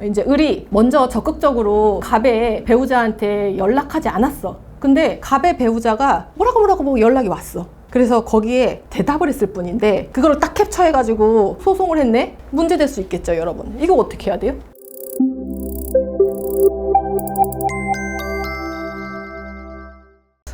이제 을이 먼저 적극적으로 갑의 배우자한테 연락하지 않았어. 근데 갑의 배우자가 뭐라고 연락이 왔어. 그래서 거기에 대답을 했을 뿐인데 그걸 딱 캡처해가지고 소송을 했네? 문제될 수 있겠죠, 여러분. 이거 어떻게 해야 돼요?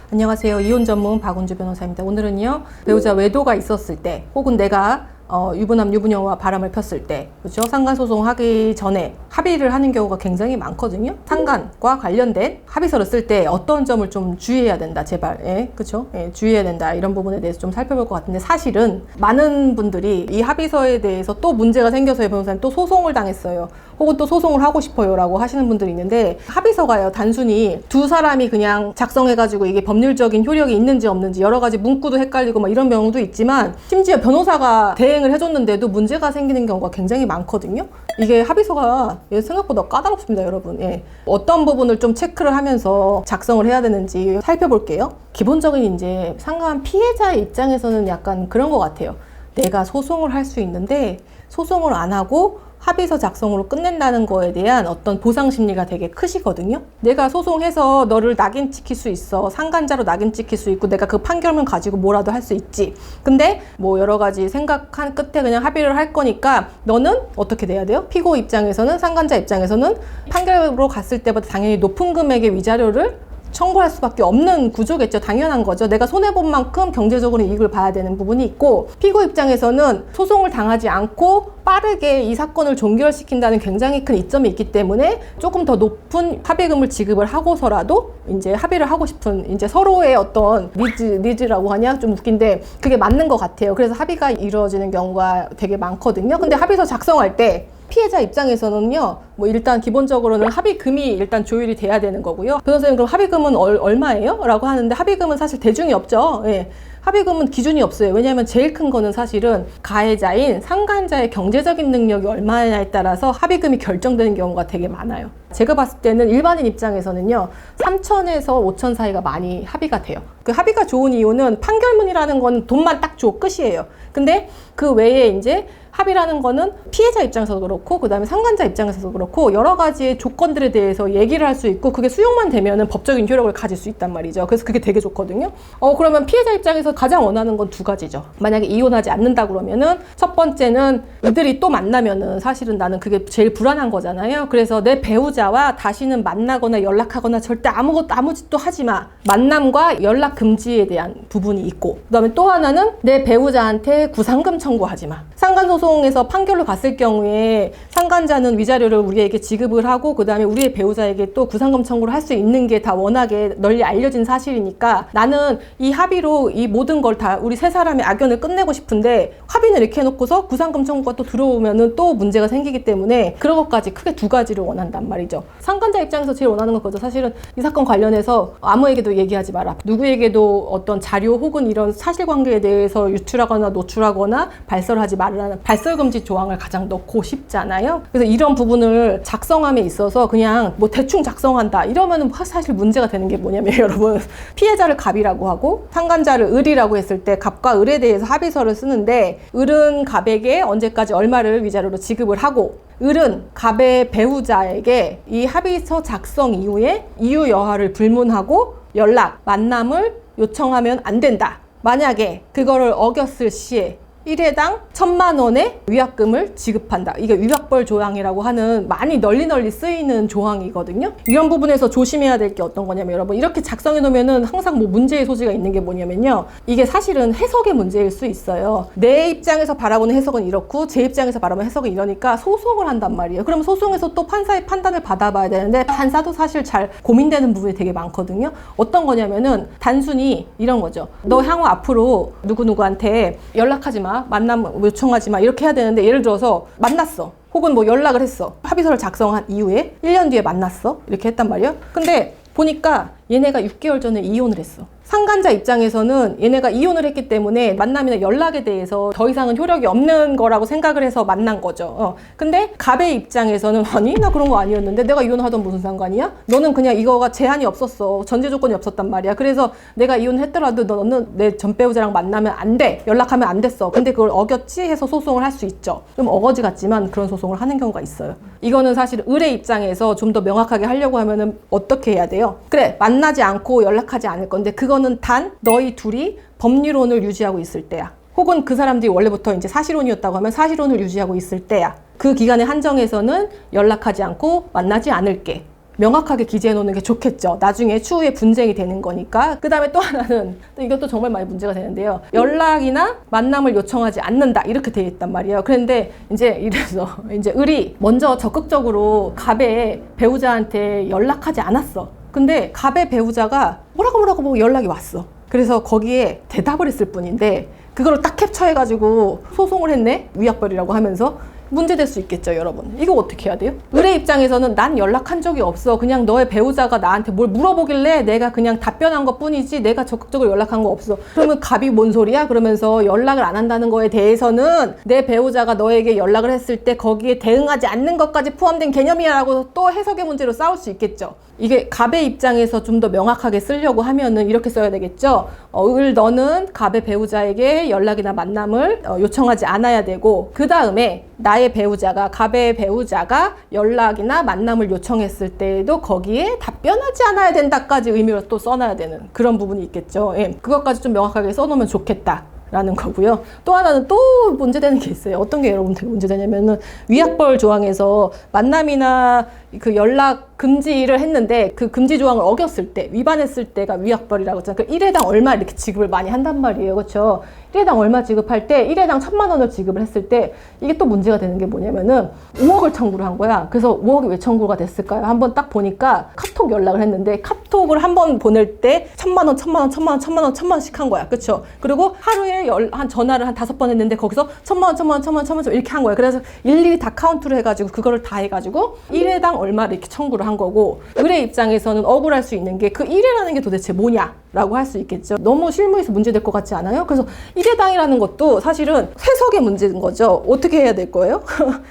안녕하세요. 이혼 전문 박은주 변호사입니다. 오늘은요, 배우자 외도가 있었을 때 혹은 내가 유부남, 유부녀와 바람을 폈을 때, 그렇죠? 상간소송 하기 전에 합의를 하는 경우가 굉장히 많거든요. 상간과 관련된 합의서를 쓸 때 어떤 점을 좀 주의해야 된다, 제발. 예, 그렇죠? 예, 주의해야 된다. 이런 부분에 대해서 좀 살펴볼 것 같은데, 사실은 많은 분들이 이 합의서에 대해서 또 문제가 생겨서 변호사님 또 소송을 당했어요. 혹은 또 소송을 하고 싶어요 라고 하시는 분들이 있는데, 합의서가요, 단순히 두 사람이 그냥 작성해가지고 이게 법률적인 효력이 있는지 없는지 여러 가지 문구도 헷갈리고 막 이런 경우도 있지만, 심지어 변호사가 대행을 해줬는데도 문제가 생기는 경우가 굉장히 많거든요. 이게 합의서가 생각보다 까다롭습니다, 여러분. 예. 어떤 부분을 좀 체크를 하면서 작성을 해야 되는지 살펴볼게요. 기본적인 이제 상간 피해자의 입장에서는 약간 그런 것 같아요. 내가 소송을 할 수 있는데 소송을 안 하고 합의서 작성으로 끝낸다는 거에 대한 어떤 보상 심리가 되게 크시거든요. 내가 소송해서 너를 낙인 찍힐 수 있어. 상간자로 낙인 찍힐 수 있고 내가 그 판결문 가지고 뭐라도 할 수 있지. 근데 뭐 여러 가지 생각한 끝에 그냥 합의를 할 거니까 너는 어떻게 돼야 돼요? 피고 입장에서는, 상간자 입장에서는 판결으로 갔을 때보다 당연히 높은 금액의 위자료를 청구할 수밖에 없는 구조겠죠. 당연한 거죠. 내가 손해본 만큼 경제적으로 이익을 봐야 되는 부분이 있고, 피고 입장에서는 소송을 당하지 않고 빠르게 이 사건을 종결시킨다는 굉장히 큰 이점이 있기 때문에 조금 더 높은 합의금을 지급을 하고서라도 이제 합의를 하고 싶은, 이제 서로의 어떤 니즈라고 하냐? 좀 웃긴데 그게 맞는 것 같아요. 그래서 합의가 이루어지는 경우가 되게 많거든요. 근데 합의서 작성할 때 피해자 입장에서는요, 뭐 일단 기본적으로는 합의금이 일단 조율이 돼야 되는 거고요. 변호사님, 그럼 합의금은 얼마예요? 라고 하는데, 합의금은 사실 대중이 없죠. 예. 합의금은 기준이 없어요. 왜냐하면 제일 큰 거는 사실은 가해자인 상간자의 경제적인 능력이 얼마냐에 따라서 합의금이 결정되는 경우가 되게 많아요. 제가 봤을 때는 일반인 입장에서는요, 3천에서 5천 사이가 많이 합의가 돼요. 그 합의가 좋은 이유는 판결문이라는 건 돈만 딱 줘, 끝이에요. 근데 그 외에 이제 합의라는 거는 피해자 입장에서도 그렇고, 그 다음에 상간자 입장에서도 그렇고, 여러 가지의 조건들에 대해서 얘기를 할 수 있고, 그게 수용만 되면은 법적인 효력을 가질 수 있단 말이죠. 그래서 그게 되게 좋거든요. 그러면 피해자 입장에서 가장 원하는 건 두 가지죠. 만약에 이혼하지 않는다 그러면은, 첫 번째는 이들이 또 만나면은 사실은 나는 그게 제일 불안한 거잖아요. 그래서 내 배우자와 다시는 만나거나 연락하거나 절대 아무 짓도 하지 마. 만남과 연락 금지에 대한 부분이 있고, 그 다음에 또 하나는 내 배우자한테 구상금 청구하지 마. 상간소송에서 판결로 갔을 경우에 상간자는 위자료를 우리에게 지급을 하고, 그 다음에 우리의 배우자에게 또 구상금 청구를 할 수 있는 게 다 워낙에 널리 알려진 사실이니까, 나는 이 합의로 이 모든 걸 다 우리 세 사람의 악연을 끝내고 싶은데, 합의는 이렇게 해놓고서 구상금 청구가 또 들어오면은 또 문제가 생기기 때문에 그런 것까지 크게 두 가지를 원한단 말이죠. 상간자 입장에서 제일 원하는 건 그거죠. 사실은 이 사건 관련해서 아무에게도 얘기하지 마라. 누구에게도 어떤 자료 혹은 이런 사실관계에 대해서 유출하거나 노출하거나 발설하지 말라는 발설금지 조항을 가장 넣고 싶잖아요. 그래서 이런 부분을 작성함에 있어서 그냥 뭐 대충 작성한다 이러면은 사실 문제가 되는 게 뭐냐면, 여러분, 피해자를 갑이라고 하고 상간자를 을이라고 했을 때 갑과 을에 대해서 합의서를 쓰는데, 을은 갑에게 언제까지 얼마를 위자료로 지급을 하고, 을은 갑의 배우자에게 이 합의서 작성 이후에 이유 여하를 불문하고 연락, 만남을 요청하면 안 된다. 만약에 그거를 어겼을 시에 1회당 1,000만 원의 위약금을 지급한다. 이게 위약벌 조항이라고 하는 많이 널리 쓰이는 조항이거든요. 이런 부분에서 조심해야 될 게 어떤 거냐면, 여러분, 이렇게 작성해 놓으면은 항상 뭐 문제의 소지가 있는 게 뭐냐면요, 이게 사실은 해석의 문제일 수 있어요. 내 입장에서 바라보는 해석은 이렇고 제 입장에서 바라보는 해석은 이러니까 소송을 한단 말이에요. 그럼 소송에서 또 판사의 판단을 받아봐야 되는데, 판사도 사실 잘 고민되는 부분이 되게 많거든요. 어떤 거냐면은 단순히 이런 거죠. 너 향후 앞으로 누구누구한테 연락하지 마, 만남 요청하지 마, 이렇게 해야 되는데, 예를 들어서 만났어. 혹은 뭐 연락을 했어. 합의서를 작성한 이후에 1년 뒤에 만났어. 이렇게 했단 말이에요. 근데 보니까 얘네가 6개월 전에 이혼을 했어. 상간자 입장에서는 얘네가 이혼을 했기 때문에 만남이나 연락에 대해서 더 이상은 효력이 없는 거라고 생각을 해서 만난 거죠. 근데 갑의 입장에서는 아니 나 그런 거 아니었는데 내가 이혼하던 무슨 상관이야? 너는 그냥 이거가 제한이 없었어. 전제 조건이 없었단 말이야. 그래서 내가 이혼했더라도 너는 내 전 배우자랑 만나면 안 돼. 연락하면 안 됐어. 근데 그걸 어겼지 해서 소송을 할 수 있죠. 좀 어거지 같지만 그런 소송을 하는 경우가 있어요. 이거는 사실 을의 입장에서 좀 더 명확하게 하려고 하면은 어떻게 해야 돼요? 그래 만나지 않고 연락하지 않을 건데 그거는 단 너희 둘이 법률혼을 유지하고 있을 때야. 혹은 그 사람들이 원래부터 이제 사실혼이었다고 하면 사실혼을 유지하고 있을 때야. 그 기간의 한정에서는 연락하지 않고 만나지 않을게. 명확하게 기재해 놓는 게 좋겠죠. 나중에 추후에 분쟁이 되는 거니까. 그 다음에 또 하나는 이것도 정말 많이 문제가 되는데요. 연락이나 만남을 요청하지 않는다 이렇게 되어 있단 말이에요. 그런데 이제 이래서 이제 을이 먼저 적극적으로 갑의 배우자한테 연락하지 않았어. 근데 갑의 배우자가 뭐라고 연락이 왔어. 그래서 거기에 대답을 했을 뿐인데 그거를 딱 캡처해가지고 소송을 했네? 위약벌이라고 하면서 문제될 수 있겠죠, 여러분. 이거 어떻게 해야 돼요? 을의 입장에서는 난 연락한 적이 없어. 그냥 너의 배우자가 나한테 뭘 물어보길래 내가 그냥 답변한 것 뿐이지 내가 적극적으로 연락한 거 없어. 그러면 갑이 뭔 소리야? 그러면서 연락을 안 한다는 거에 대해서는 내 배우자가 너에게 연락을 했을 때 거기에 대응하지 않는 것까지 포함된 개념이라고 또 해석의 문제로 싸울 수 있겠죠. 이게 갑의 입장에서 좀 더 명확하게 쓰려고 하면은 이렇게 써야 되겠죠. 을 너는 갑의 배우자에게 연락이나 만남을 요청하지 않아야 되고 그 다음에 나의 배우자가 갑의 배우자가 연락이나 만남을 요청했을 때에도 거기에 답변하지 않아야 된다까지 의미로 또 써놔야 되는 그런 부분이 있겠죠. 예. 그것까지 좀 명확하게 써놓으면 좋겠다. 라는 거고요. 또 하나는 또 문제되는 게 있어요. 어떤 게 여러분들 문제되냐면은 위약벌 조항에서 만남이나 그 연락 금지를 했는데 그 금지 조항을 어겼을 때 위반했을 때가 위약벌이라고 했잖아요. 그 1회당 얼마 이렇게 지급을 많이 한단 말이에요. 그렇죠? 1회당 얼마 지급할 때 1회당 1,000만 원을 지급을 했을 때 이게 또 문제가 되는 게 뭐냐면은 5억을 청구를 한 거야. 그래서 5억이 왜 청구가 됐을까요? 한번 딱 보니까 카톡 연락을 했는데 카톡을 한 번 보낼 때 1,000만 원, 1,000만 원, 1,000만 원, 1,000만 원, 1,000만 원씩 한 거야. 그렇죠? 그리고 하루에 한 전화를 한 5번 했는데 거기서 1,000만 원, 1,000만 원, 1,000만 원, 1,000만 원 이렇게 한 거야. 그래서 일일이 다 카운트를 해가지고 그거를 다 해가지고 1회당 얼마를 이렇게 청구를 한 거고 을의 입장에서는 억울할 수 있는 게 그 1회라는 게 도대체 뭐냐라고 할 수 있겠죠. 너무 실무에서 문제될 것 같지 않아요? 그래서 1회당이라는 것도 사실은 해석의 문제인 거죠. 어떻게 해야 될 거예요?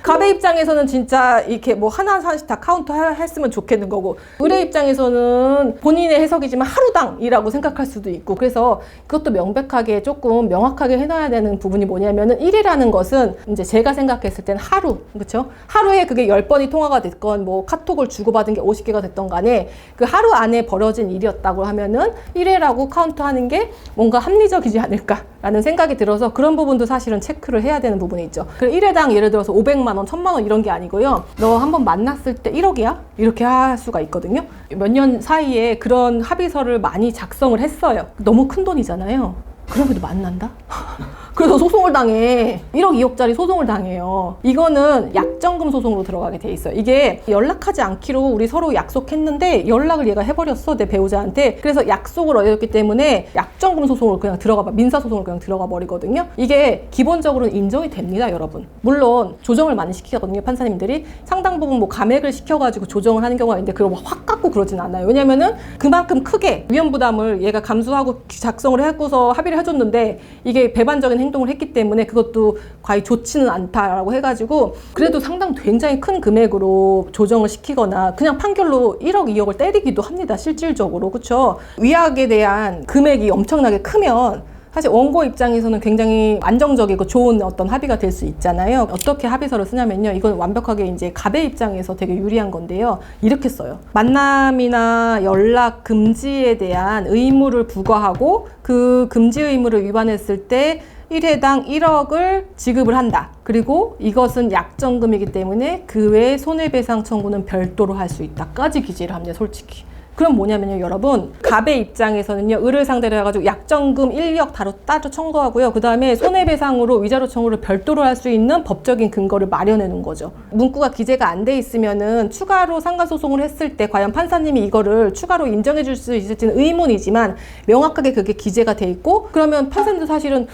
갑의 입장에서는 진짜 이렇게 뭐 하나씩 다 카운트 했으면 좋겠는 거고 을의 입장에서는 본인의 해석이지만 하루당이라고 생각할 수도 있고 그래서 그것도 명백하게 조금 명확하게 해놔야 되는 부분이 뭐냐면은 1회라는 것은 이제 제가 생각했을 때는 하루, 그렇죠? 하루에 그게 10번이 통화가 됐건 뭐 카톡을 주고받은 게 50개가 됐던 간에 그 하루 안에 벌어진 일이었다고 하면은 1회라고 카운트하는 게 뭔가 합리적이지 않을까라는 생각이 들어서 그런 부분도 사실은 체크를 해야 되는 부분이 있죠. 그래서 1회당 예를 들어서 500만 원, 1,000만 원 이런 게 아니고요. 너 한번 만났을 때 1억이야? 이렇게 할 수가 있거든요. 몇 년 사이에 그런 합의서를 많이 작성을 했어요. 너무 큰 돈이잖아요. 그럼에도 만난다? 그래서 소송을 당해. 1억, 2억짜리 소송을 당해요. 이거는 약정금 소송으로 들어가게 돼 있어요. 이게 연락하지 않기로 우리 서로 약속했는데 연락을 얘가 해버렸어, 내 배우자한테. 그래서 약속을 어겼기 때문에 약정금 소송으로 그냥 민사소송으로 그냥 들어가 버리거든요. 이게 기본적으로는 인정이 됩니다, 여러분. 물론 조정을 많이 시키거든요, 판사님들이. 상당 부분 뭐 감액을 시켜가지고 조정을 하는 경우가 있는데 그걸 확 깎고 그러진 않아요. 왜냐면은 그만큼 크게 위험부담을 얘가 감수하고 작성을 하고서 합의를 해줬는데 이게 배반적인 행동을 했기 때문에 그것도 과히 좋지는 않다라고 해가지고 그래도 굉장히 큰 금액으로 조정을 시키거나 그냥 판결로 1억, 2억을 때리기도 합니다. 실질적으로. 그렇죠? 위약에 대한 금액이 엄청나게 크면 사실 원고 입장에서는 굉장히 안정적이고 좋은 어떤 합의가 될 수 있잖아요. 어떻게 합의서를 쓰냐면요. 이건 완벽하게 이제 갑의 입장에서 되게 유리한 건데요. 이렇게 써요. 만남이나 연락 금지에 대한 의무를 부과하고 그 금지 의무를 위반했을 때 1회당 1억을 지급을 한다. 그리고 이것은 약정금이기 때문에 그 외에 손해배상 청구는 별도로 할 수 있다까지 기재를 합니다. 솔직히. 그럼 뭐냐면요, 여러분, 갑의 입장에서는요, 을을 상대로 해가지고 약정금 1억 따로 청구하고요. 그 다음에 손해배상으로 위자료 청구를 별도로 할 수 있는 법적인 근거를 마련해 놓은 거죠. 문구가 기재가 안 돼 있으면은 추가로 상가소송을 했을 때 과연 판사님이 이거를 추가로 인정해 줄 수 있을지는 의문이지만 명확하게 그게 기재가 돼 있고 그러면 판사님도 사실은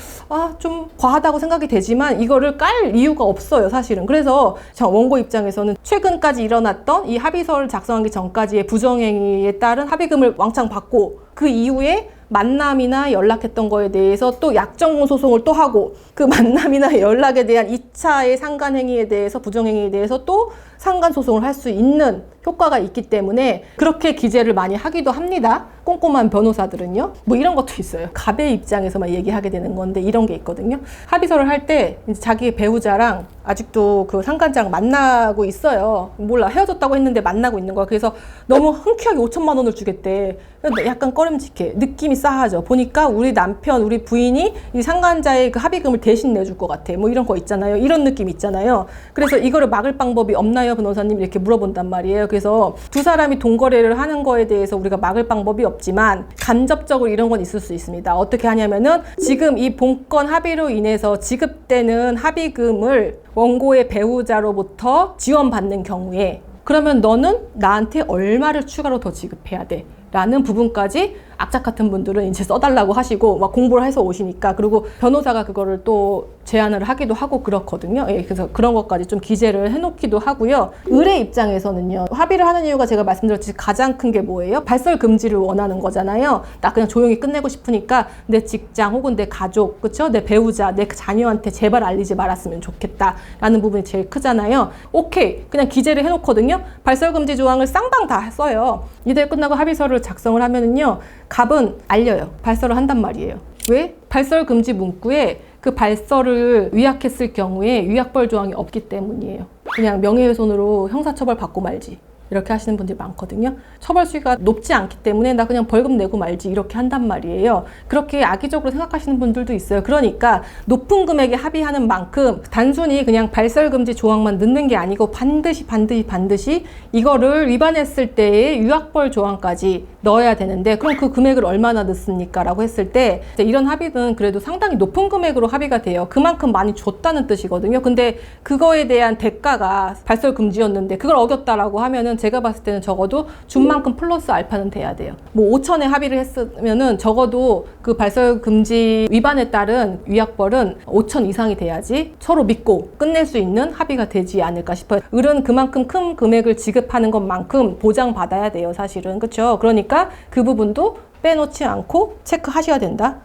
좀 과하다고 생각이 되지만 이거를 깔 이유가 없어요, 사실은. 그래서 원고 입장에서는 최근까지 일어났던 이 합의서를 작성하기 전까지의 부정행위에 따른 합의금을 왕창 받고 그 이후에 만남이나 연락했던 거에 대해서 또 약정권 소송을 또 하고 그 만남이나 연락에 대한 2차의 상간행위에 대해서 부정행위에 대해서 또 상간소송을 할 수 있는 효과가 있기 때문에 그렇게 기재를 많이 하기도 합니다. 꼼꼼한 변호사들은요. 뭐 이런 것도 있어요. 갑의 입장에서만 얘기하게 되는 건데 이런 게 있거든요. 합의서를 할 때 자기 배우자랑 아직도 그 상간자랑 만나고 있어요. 몰라, 헤어졌다고 했는데 만나고 있는 거야. 그래서 너무 흔쾌하게 5천만 원을 주겠대. 약간 꺼림직해. 느낌이 싸하죠. 보니까 우리 남편, 우리 부인이 이 상간자의 그 합의금을 대신 내줄 것 같아. 뭐 이런 거 있잖아요. 이런 느낌 있잖아요. 그래서 이거를 막을 방법이 없나요, 변호사님? 이렇게 물어본단 말이에요. 그래서 두 사람이 돈거래를 하는 거에 대해서 우리가 막을 방법이 없지만 간접적으로 이런 건 있을 수 있습니다. 어떻게 하냐면은 지금 이 본건 합의로 인해서 지급되는 합의금을 원고의 배우자로부터 지원받는 경우에 그러면 너는 나한테 얼마를 추가로 더 지급해야 돼? 라는 부분까지 악착 같은 분들은 이제 써달라고 하시고 막 공부를 해서 오시니까, 그리고 변호사가 그거를 또 제안을 하기도 하고 그렇거든요. 예, 그래서 그런 것까지 좀 기재를 해놓기도 하고요. 의뢰 입장에서는요, 합의를 하는 이유가 제가 말씀드렸듯이 가장 큰 게 뭐예요? 발설 금지를 원하는 거잖아요. 나 그냥 조용히 끝내고 싶으니까 내 직장 혹은 내 가족, 그쵸? 내 배우자, 내 자녀한테 제발 알리지 말았으면 좋겠다 라는 부분이 제일 크잖아요. 오케이, 그냥 기재를 해놓거든요. 발설 금지 조항을 쌍방 다 써요. 이대 끝나고 합의서를 작성을 하면은요, 갑은 알려요. 발설을 한단 말이에요. 왜? 발설 금지 문구에 그 발설을 위약했을 경우에 위약벌 조항이 없기 때문이에요. 그냥 명예훼손으로 형사처벌 받고 말지. 이렇게 하시는 분들이 많거든요. 처벌 수위가 높지 않기 때문에 나 그냥 벌금 내고 말지 이렇게 한단 말이에요. 그렇게 악의적으로 생각하시는 분들도 있어요. 그러니까 높은 금액에 합의하는 만큼 단순히 그냥 발설금지 조항만 넣는 게 아니고 반드시 이거를 위반했을 때의 위약벌 조항까지 넣어야 되는데, 그럼 그 금액을 얼마나 넣습니까? 라고 했을 때 이런 합의는 그래도 상당히 높은 금액으로 합의가 돼요. 그만큼 많이 줬다는 뜻이거든요. 근데 그거에 대한 대가가 발설금지였는데 그걸 어겼다라고 하면은 제가 봤을 때는 적어도 준 만큼 플러스 알파는 돼야 돼요. 뭐 5천에 합의를 했으면은 적어도 그 발설금지 위반에 따른 위약벌은 5천 이상이 돼야지 서로 믿고 끝낼 수 있는 합의가 되지 않을까 싶어요. 을은 그만큼 큰 금액을 지급하는 것만큼 보장받아야 돼요, 사실은. 그렇죠? 그러니까 그 부분도 빼놓지 않고 체크하셔야 된다.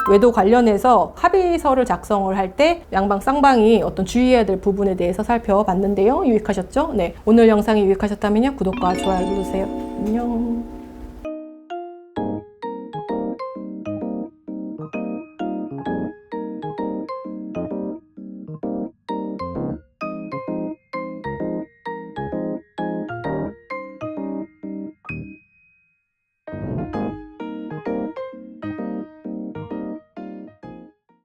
외도 관련해서 합의서를 작성을 할 때 양방 쌍방이 어떤 주의해야 될 부분에 대해서 살펴봤는데요. 유익하셨죠? 네, 오늘 영상이 유익하셨다면요, 구독과 좋아요 누르세요. 안녕.